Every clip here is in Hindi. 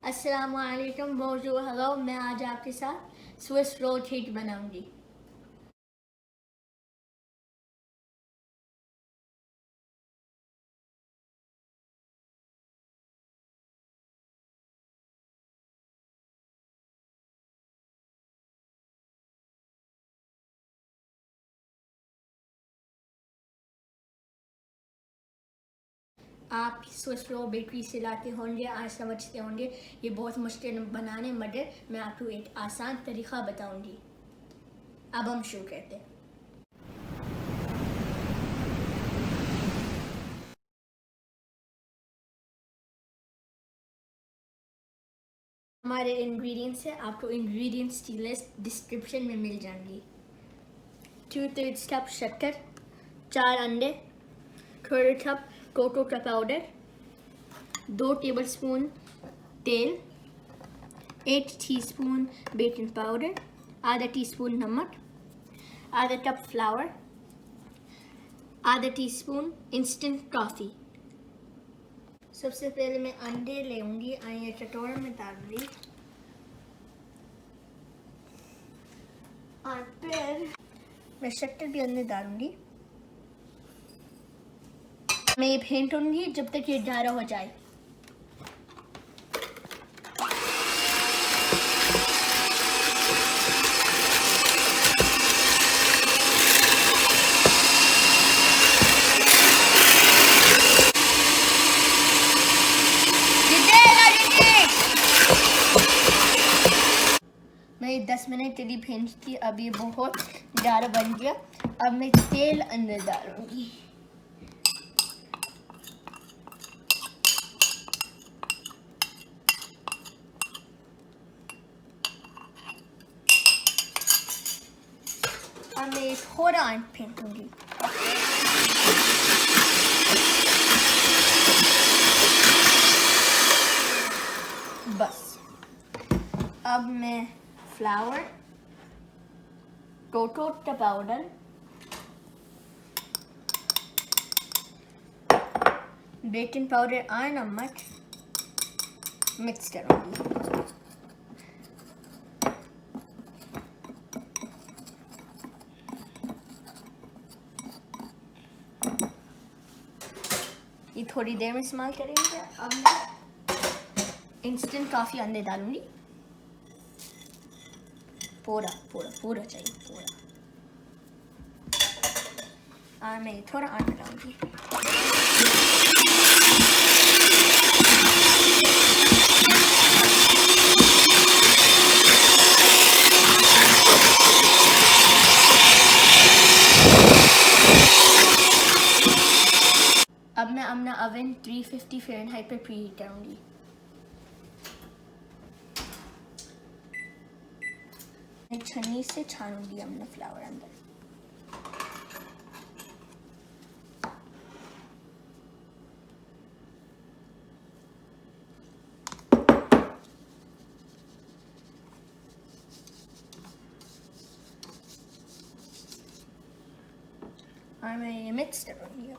अस्सलामुअलैकुम बोंजूर हेलो। मैं आज आपके साथ स्विस रोल केक बनाऊंगी। आप स्विस रोल बेकरी से लाते होंगे, आज समझते होंगे ये बहुत मुश्किल बनाने, मगर मैं आपको एक आसान तरीका बताऊंगी। अब हम शुरू करते हैं। हमारे इंग्रेडिएंट्स है, आपको इंग्रेडिएंट्स की लिस्ट डिस्क्रिप्शन में मिल जाएंगी। 2/3 कप शक्कर, 4 अंडे, 1/4 कप कोको का पाउडर, 2 टेबलस्पून तेल, 1 टीस्पून बेकिंग पाउडर, आधा टीस्पून नमक, आधा कप फ्लावर, आधा टीस्पून इंस्टेंट कॉफ़ी। सबसे पहले मैं अंडे लेंगी, ये कटोरे में डालूंगी और फिर मैं शक्कर भी अंदर डालूंगी। मैं ये फेंटूंगी जब तक ये गाढ़ा हो जाए। मैं 10 मिनट के लिए फेंटती, अब ये बहुत गाढ़ा बन गया। अब मैं तेल अंदर डालूंगी। अब मैं थोड़ा फेंटूंगी। बस अब मैं फ्लावर, कोको का पाउडर, बेकिंग पाउडर और नमक मिक्स करूंगी। ये थोड़ी देर में इस्तेमाल करेंगे। अब मैं इंस्टेंट कॉफ़ी अंदर डालूंगी। पूरा पूरा पूरा चाहिए पूरा। और मैं थोड़ा और मिलाऊंगी। अब मैं अपना ओवन 350 फ़ारेनहाइट पर प्रीहीट करूंगी। मैं छन्नी से छानूंगी अपना फ्लावर अंदर। और मैं ये मिक्स करूंगी।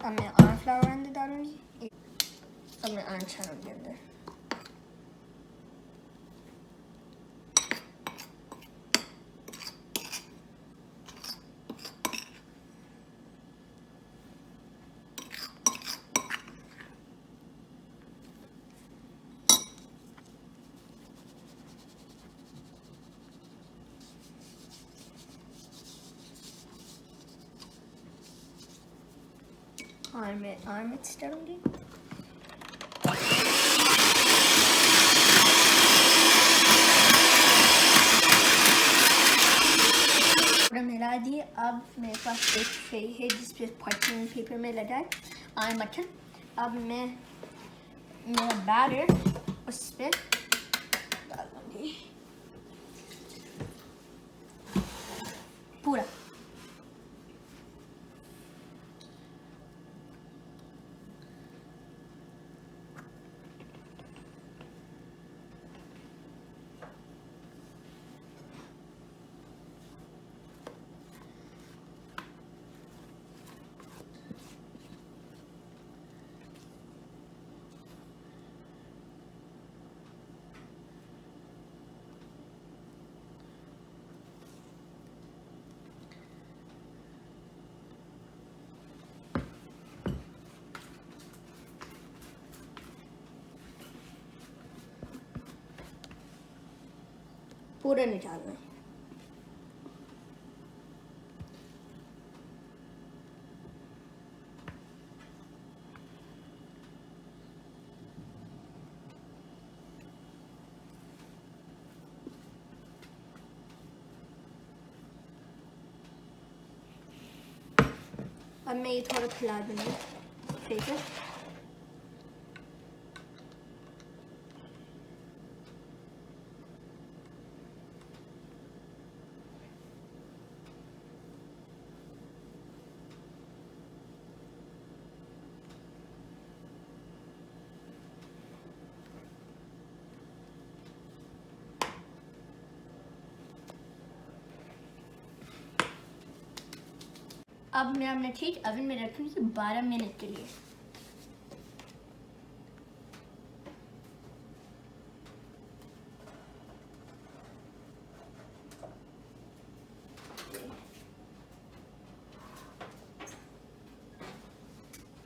अब मैं और फ्लावर अंदर डालूंगी। अब मैं और छानूंगी अंदर। और मैं और मिक्स करूंगी। मिला दिए। अब मेरे पास एक ट्रे है जिस पे पार्चमेंट पेपर में लगाए और मक्खन। अब मैं मेरा बैटर उस पर डाल दूंगी पूरा। पूरा निकालना। अब मैं ये थोड़ा फैला दूंगी, ठीक है। अब मैं अपने ठीक ओवन में रखूंगी 12 मिनट के लिए।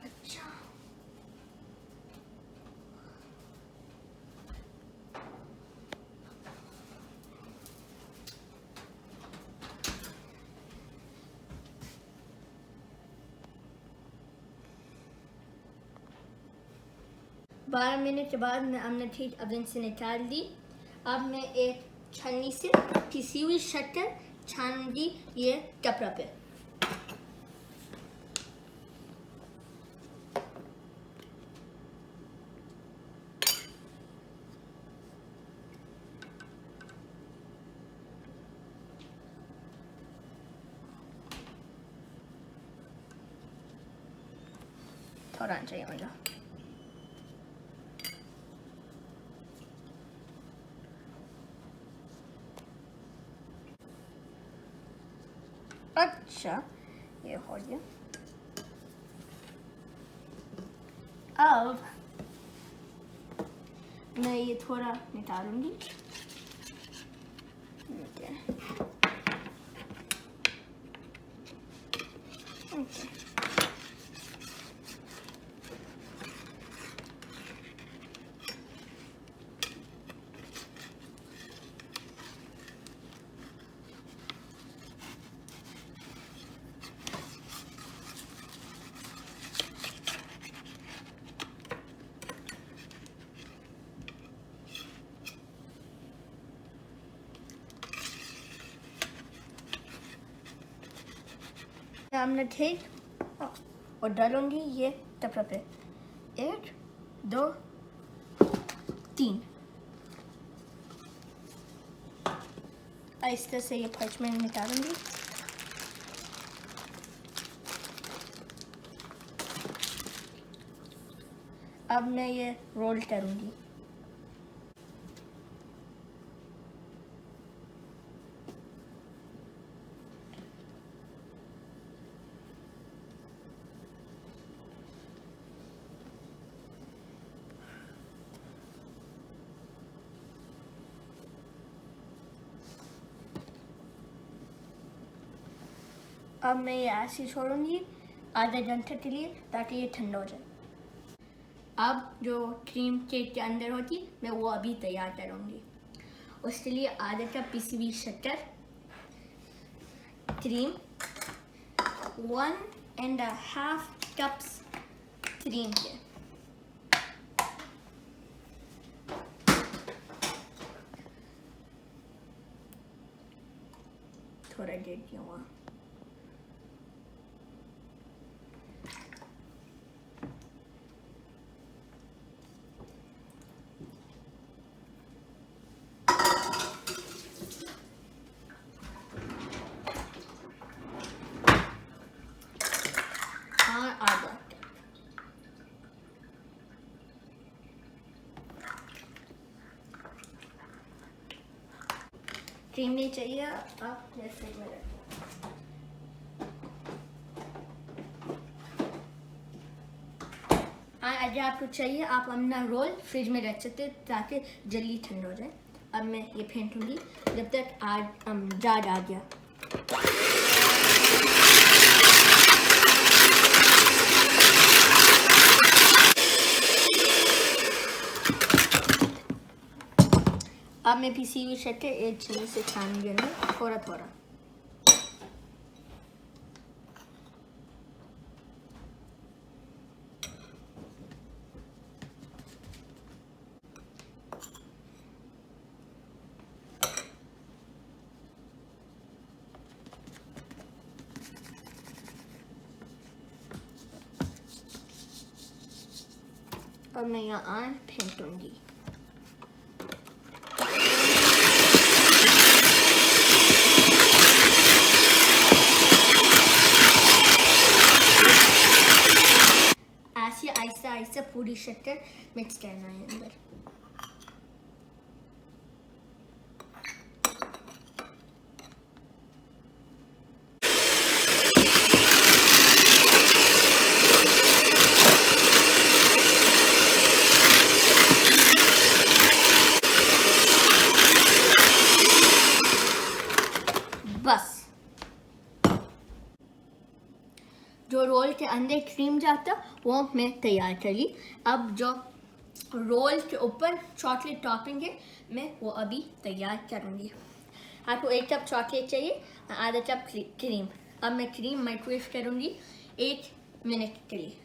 अच्छा, बारह मिनट के बाद मैं हमने ठीक ओवन से निकाल दी। अब मैं एक छन्नी से पिसी हुई शक्कर छानूंगी ये कपड़ा पे। थोड़ा चाहिए मुझे। अच्छा, ये हो गया। अब मैं ये थोड़ा निकालूंगी। Okay, okay. हमने ठीक और डालूंगी ये टपरा पे। 1 2 3 आहिस्ते से ये फर्श में निकालूंगी। अब मैं ये रोल करूंगी। अब मैं ये ऐसे छोड़ूंगी आधे घंटे के लिए ताकि ये ठंडा हो जाए। अब जो क्रीम केक के अंदर होती मैं वो अभी तैयार करूंगी। उसके लिए आधे कप पिसी हुई शक्कर, क्रीम, 1.5 कप्स क्रीम के, थोड़ा डेट किया हुआ, आधा क्रीम नहीं चाहिए आप जैसे में रखें। अगर आपको चाहिए आप अपना रोल फ्रिज में रख सकते हैं ताकि जल्दी ठंडा हो जाए। अब मैं ये फेंटूंगी जब तक जाग आ गया। अब मैं पीसी हुई शक्कर एक चीनी से छानूंगी थोड़ा थोड़ा। अब मैं यहाँ फेंटूंगी। ऐसे आहिस्ता आहिस्ता पूरी शक्कर मिक्स करना है अंदर। बस जो रोल के अंदर क्रीम जाता वो मैं तैयार कर ली। अब जो रोल के ऊपर चॉकलेट टॉपिंग है मैं वो अभी तैयार करूँगी। आपको 1 कप चॉकलेट चाहिए, आधा कप क्रीम। अब मैं क्रीम माइक्रोवेव करूँगी 1 मिनट के लिए।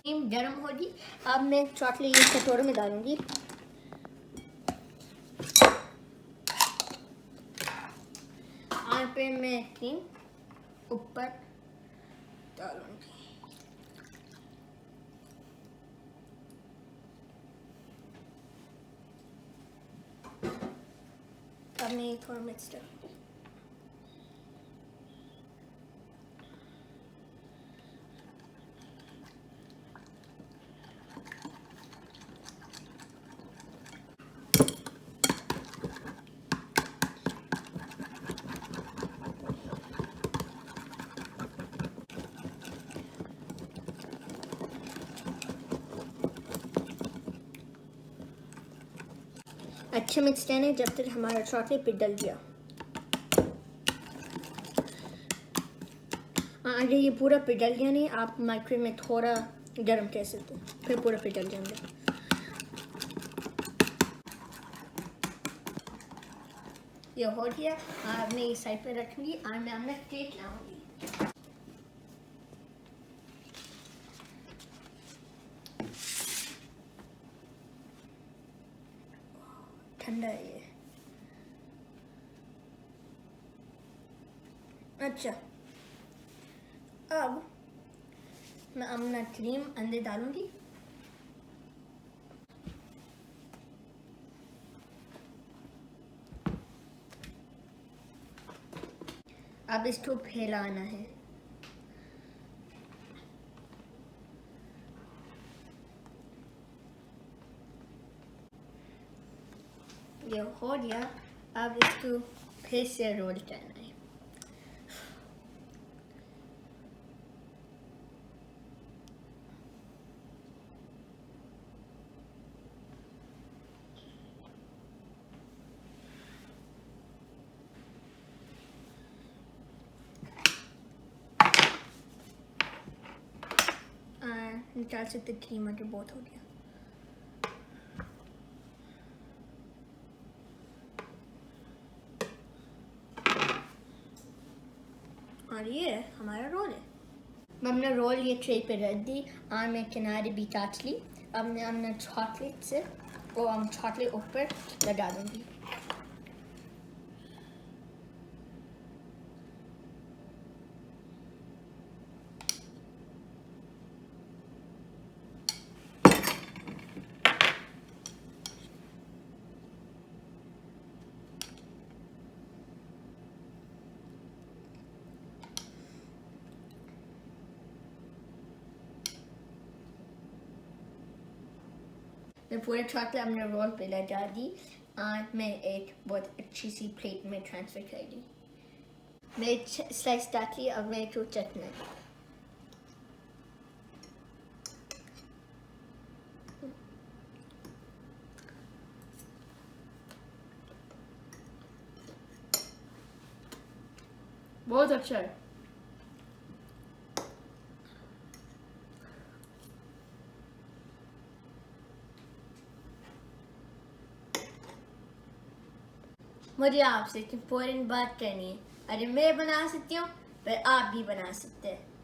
क्रीम गर्म होगी। अब मैं चॉकलेट इस कटोरे में डालूँगी। यहाँ पे मैं क्रीम ऊपर डालूँगी। अब मैं थोड़ा मिक्स करूँगी। अच्छे मिक्स करना जब तक हमारा चॉकलेट पिघल गया। अगर ये पूरा पिघल गया नहीं, आप माइक्रोवेव में थोड़ा गर्म कर सकते हैं, फिर पूरा पिघल जाएगा। ये हो गया। अब मैं इस साइड पे रखूंगी और मैं अपना केक लाऊंगी। ठंडा है ये। अच्छा, अब मैं अपना क्रीम अंदर डालूंगी। अब इसको फैलाना है। ये हो गया। अब इसको फिर से रोल करना है। निकाल सकते क्रीम के बहुत हो गया। और ये हमारा रोल है। मैं अपना रोल ये ट्रे पे रख दी और मैं किनारे भी काट ली। अब मैं अपना चॉकलेट से वो हम चॉकलेट ऊपर लगा दूंगी। मैं पूरे चॉकलेट अपने रोल पे लगा दी और मैं एक बहुत अच्छी सी प्लेट में ट्रांसफ़र कर दी। मैं एक स्लाइस काट ली। अब मैं एक चटनी बहुत अच्छा है। मुझे आपसे एक इम्पोर्टेंट बात करनी है। अगर मैं बना सकती हूँ फिर आप भी बना सकते हैं।